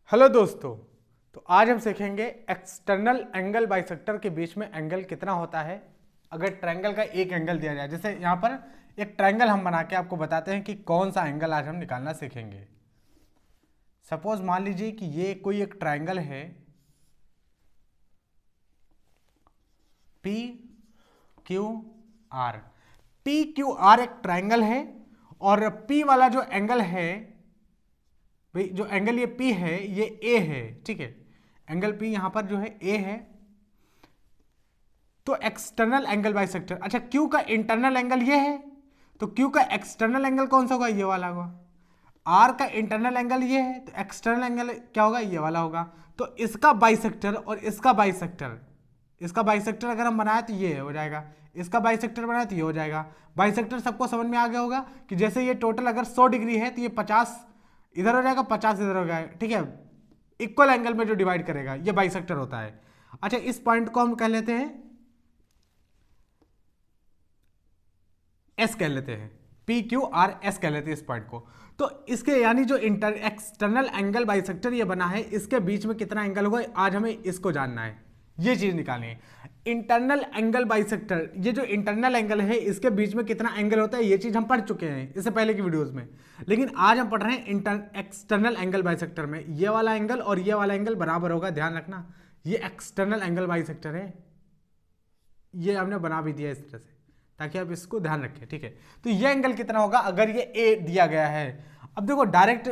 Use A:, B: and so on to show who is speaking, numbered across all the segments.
A: Hello दोस्तों। तो आज हम सीखेंगे एक्सटर्नल एंगल बाइसेक्टर के बीच में एंगल कितना होता है अगर ट्रायंगल का एक एंगल दिया जाए। जैसे यहाँ पर एक ट्रायंगल हम बना के आपको बताते हैं कि कौन सा एंगल आज हम निकालना सीखेंगे। सपोज मान लीजिए कि ये कोई एक ट्रायंगल है P Q R. P Q R एक ट्रायंगल है और पी वाला जो एंगल है, भाई जो एंगल ये P है ये A है, ठीक है। एंगल P यहां पर जो है A है। तो एक्सटर्नल एंगल बाइसेक्टर, अच्छा Q का इंटरनल एंगल ये है तो Q का एक्सटर्नल एंगल कौन सा होगा? ये वाला होगा। R का इंटरनल एंगल ये है तो एक्सटर्नल एंगल क्या होगा? ये वाला होगा। तो इसका बाइसेक्टर और इसका बाइसेक्टर अगर हम बनाए तो ये हो जाएगा, इसका बाइसेक्टर बनाए तो ये हो जाएगा। बाइसेक्टर सबको समझ में आ गया होगा कि जैसे ये टोटल अगर 100 डिग्री है तो ये 50 इधर हो जाएगा, 50 इधर हो जाएगा, ठीक है। इक्वल एंगल में जो डिवाइड करेगा ये बाइसेक्टर होता है। अच्छा, इस पॉइंट को हम कह लेते हैं एस कह लेते हैं, पी क्यू आर एस कह लेते हैं इस पॉइंट को। तो इसके यानी जो एक्सटर्नल एंगल बाइसेक्टर ये बना है, इसके बीच में कितना एंगल होगा आज हमें इसको जानना है, ये चीज निकालनी है। इंटरनल एंगल बाइसेक्टर, ये जो इंटरनल एंगल है इसके बीच में कितना एंगल होता है ये चीज हम पढ़ चुके हैं इससे पहले की वीडियोस में। लेकिन आज हम पढ़ रहे हैं एक्सटर्नल एंगल बाइसेक्टर में ये वाला एंगल और ये वाला एंगल बराबर होगा, ध्यान रखना। ये एक्सटर्नल एंगल बाइसेक्टर है, ये हमने बना भी दिया इस तरह से ताकि आप इसको ध्यान रखें, ठीक है। तो ये एंगल कितना होगा अगर ये ए दिया गया है। अब देखो डायरेक्ट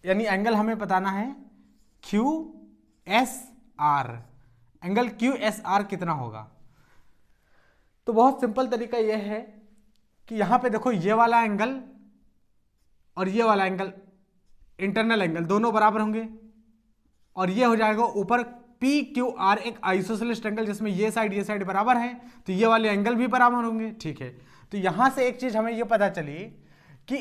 A: यानी एंगल हमें बताना है Q S R, angle Q S R कितना होगा। तो बहुत सिंपल तरीका यह है कि यहां पे देखो ये वाला एंगल और ये वाला एंगल इंटरनल एंगल दोनों बराबर होंगे और ये हो जाएगा ऊपर पी क्यू आर एक आइसोसेलेस ट्रायंगल जिसमें ये साइड बराबर है तो ये वाले एंगल भी बराबर होंगे, ठीक है। तो यहां से एक चीज हमें ये पता चली कि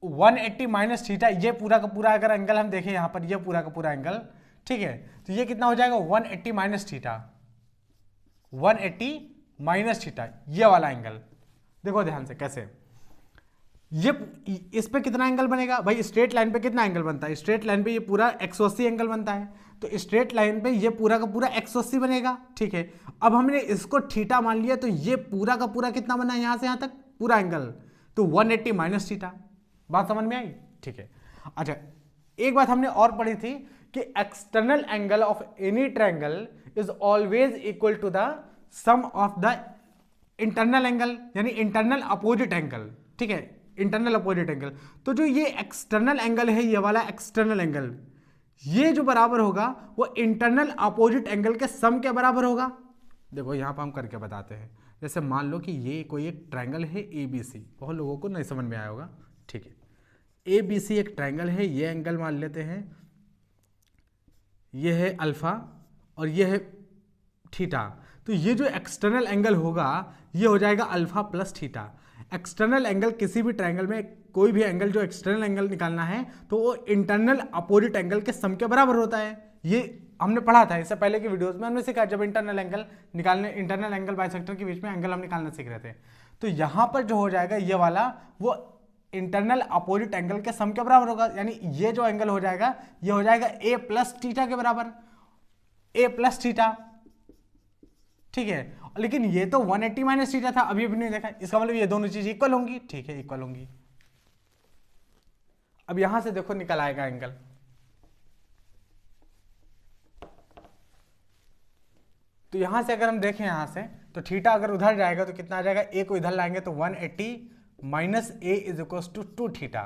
A: 180 माइनस थीटा, ये पूरा का पूरा अगर एंगल हम देखें यहां पर ये पूरा का पूरा एंगल, ठीक है। तो ये कितना हो जाएगा 180 माइनस थीटा, 180 माइनस थीटा ये वाला एंगल। देखो ध्यान से कैसे ये इस पे कितना एंगल बनेगा भाई, स्ट्रेट लाइन पे कितना एंगल बनता है, स्ट्रेट लाइन पे ये पूरा 180 एंगल बनता है। तो स्ट्रेट लाइन पे ये पूरा का पूरा 180 बनेगा, ठीक है। अब हमने इसको थीटा मान लिया तो ये पूरा का पूरा कितना बना यहां से यहां तक पूरा एंगल, तो 180 माइनस थीटा। बात समझ में आई, ठीक है। अच्छा, एक बात हमने और पढ़ी थी कि external angle of any triangle is always equal to the sum of the internal angle, यानी इंटरनल अपोजिट एंगल, ठीक है, इंटरनल अपोजिट एंगल। तो जो ये एक्सटर्नल एंगल है, ये वाला एक्सटर्नल एंगल, ये जो बराबर होगा वो इंटरनल अपोजिट एंगल के सम के बराबर होगा। देखो यहां पर हम करके बताते हैं। जैसे मान लो कि ये कोई एक ट्रायंगल है ए बी सी, बहुत लोगों को नहीं समझ में आया होगा, ठीक है। ए बी सी एक ट्रायंगल है, ये एंगल मान लेते हैं, ये है अल्फा और ये है थीटा। तो ये जो एक्सटर्नल एंगल होगा ये हो जाएगा alpha plus theta. External angle किसी भी ट्रायंगल में कोई भी एंगल जो एक्सटर्नल एंगल निकालना है तो वो इंटरनल अपोजिट एंगल के सम के बराबर होता है। ये हमने पढ़ा था इससे पहले की वीडियोस में, हमने सीखा जब इंटरनल एंगल निकालने, इंटरनल एंगल बाइसेक्टर के बीच में एंगल हम निकालना सीख रहे थे। तो यहां पर जो हो जाएगा ये वाला वो इंटरनल अपोजिट एंगल के सम के बराबर होगा, यानी ये जो एंगल हो जाएगा ये हो जाएगा ए प्लस थीटा के बराबर, ए प्लस थीटा, ठीक है। लेकिन ये तो 180 माइनस थीटा था, अभी नहीं देखा, इसका मतलब ये दोनों चीज इक्वल होंगी, ठीक है, इक्वल होंगी। अब यहां से देखो निकल आएगा एंगल, तो यहां से अगर हम देखें यहां से तो थीटा अगर उधर जाएगा तो कितना आ जाएगा, ए को इधर लाएंगे तो 180 minus a is equal to 2 theta.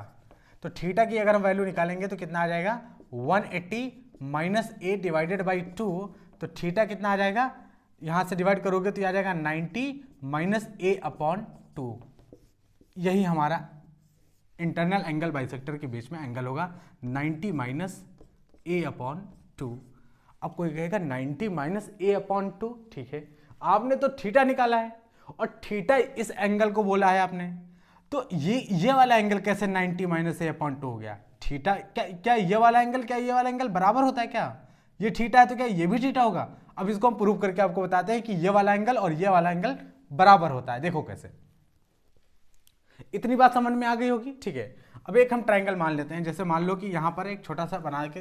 A: तो थीटा की अगर हम वैल्यू निकालेंगे तो कितना आ जाएगा 180 माइनस ए डिवाइडेड बाई 2। तो थीटा कितना आ जाएगा, यहां से डिवाइड करोगे तो आ जाएगा 90 माइनस ए अपॉन 2। यही हमारा इंटरनल एंगल बाइसेक्टर के बीच में एंगल होगा 90 माइनस ए अपॉन 2। अब कोई कहेगा 90 माइनस ए अपॉन 2, ठीक है, आपने तो थीटा निकाला है और थीटा इस एंगल को बोला है आपने, तो ये वाला एंगल कैसे 90 माइनस ए अपॉन 2 हो गया? थीटा क्या ये वाला एंगल, क्या ये वाला एंगल बराबर होता है क्या? ये थीटा है तो क्या ये भी थीटा होगा? अब इसको हम प्रूव करके आपको बताते हैं कि ये वाला एंगल और ये वाला एंगल बराबर होता है। देखो कैसे, इतनी बात समझ में आ गई होगी, ठीक है। अब एक हम ट्रायंगल मान लेते हैं, जैसे मान लो कि यहां पर एक छोटा सा बना के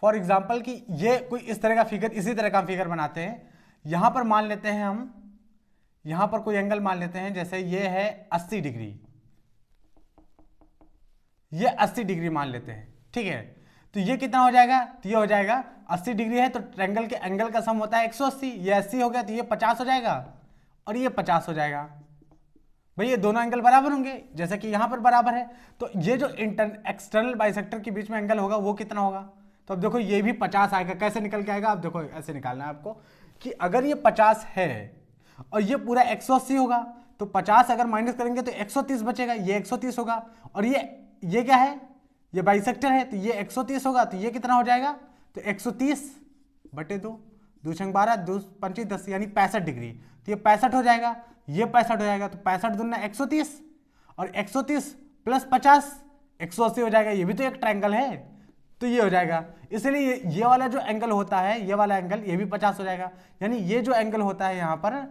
A: फॉर एग्जाम्पल कि ये कोई इस तरह का फिगर, इसी तरह का फिगर बनाते हैं। यहां पर मान लेते हैं हम, यहां पर कोई एंगल मान लेते हैं, जैसे ये है 80 डिग्री, ये 80 डिग्री मान लेते हैं, ठीक है। तो ये कितना हो जाएगा, तो ये हो जाएगा 80 डिग्री है तो ट्रायंगल के एंगल का सम होता है 180, ये 80 हो गया तो ये 50 हो जाएगा और ये 50 हो जाएगा। भाई ये दोनों एंगल बराबर होंगे जैसे कि यहां पर बराबर है, तो ये जो एक्सटर्नल बाइसेक्टर के बीच में एंगल होगा वो कितना होगा, तो अब देखो ये भी 50 आएगा। कैसे निकल के आएगा, आप देखो ऐसे निकालना है आपको कि अगर ये 50 है और ये पूरा 180 होगा तो 50 अगर माइनस करेंगे तो 130 बचेगा, ये 130 होगा। और ये क्या है, ये बाइसेक्टर है तो ये 130 होगा, तो ये कितना हो जाएगा, तो 130 बटे 2, 2 छंग 12, 2 पंची 10 यानी 65 डिग्री, तो ये 65 हो जाएगा, ये 65 हो जाएगा, तो 65 दूना 130 और 130 प्लस 50 180 हो जाएगा। ये भी तो एक ट्रायंगल है, तो ये हो जाएगा। इसलिए ये वाला जो एंगल होता है, ये वाला एंगल, ये भी 50 हो जाएगा। यानी ये जो एंगल होता है यहाँ पर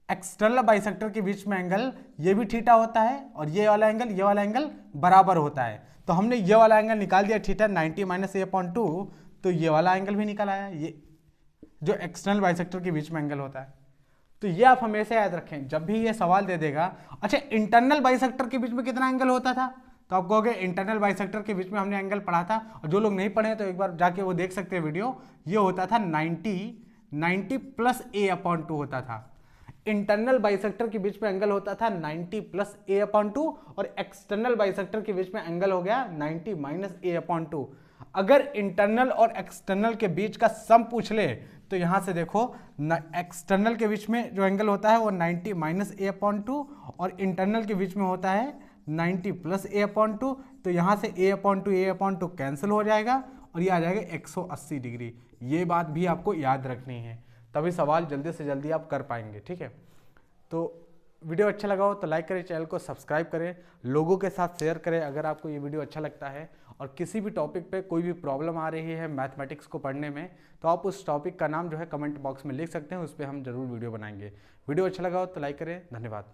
A: एक्सटर्नल बाइसेक्टर के बीच में एंगल, ये भी थीटा होता है और ये वाला एंगल बराबर होता है। तो हमने ये वाला एंगल निकाल दिया थीटा 90 माइनस a/2, तो ये वाला एंगल भी निकल आया, ये जो एक्सटर्नल बाइसेक्टर के बीच में एंगल होता है। तो ये आप हमेशा याद रखें जब भी ये सवाल दे देगा। अच्छा, इंटरनल बाइसेक्टर के बीच में कितना एंगल होता था, तो आप कहोगे इंटरनल बाइसेक्टर के बीच में हमने एंगल पढ़ा था, और जो लोग नहीं पढ़े तो एक बार जाके वो देख सकते हैं वीडियो। ये होता था 90 प्लस a/2 होता था। इंटरनल बाइसेक्टर के बीच में एंगल होता था 90 प्लस a/2 और एक्सटर्नल बाइसेक्टर के बीच में एंगल हो गया 90 माइनस a/2। अगर इंटरनल और एक्सटर्नल के बीच का सम पूछ ले तो यहां से देखो, एक्सटर्नल के बीच में जो एंगल होता है वो 90 माइनस a/2 और इंटरनल के बीच में होता है 90 प्लस a/2। तो यहां से a/2 कैंसिल हो जाएगा और ये आ जाएगा 180 डिग्री। ये बात भी आपको याद रखनी है, तभी सवाल जल्दी से जल्दी आप कर पाएंगे, ठीक है। तो वीडियो अच्छा लगा हो तो लाइक करें, चैनल को सब्सक्राइब करें, लोगों के साथ शेयर करें अगर आपको ये वीडियो अच्छा लगता है। और किसी भी टॉपिक पे कोई भी प्रॉब्लम आ रही है मैथमेटिक्स को पढ़ने में, तो आप उस टॉपिक का नाम जो है कमेंट बॉक्स में लिख सकते हैं, उस पर हम जरूर वीडियो बनाएंगे। वीडियो अच्छा लगा हो तो लाइक करें। धन्यवाद।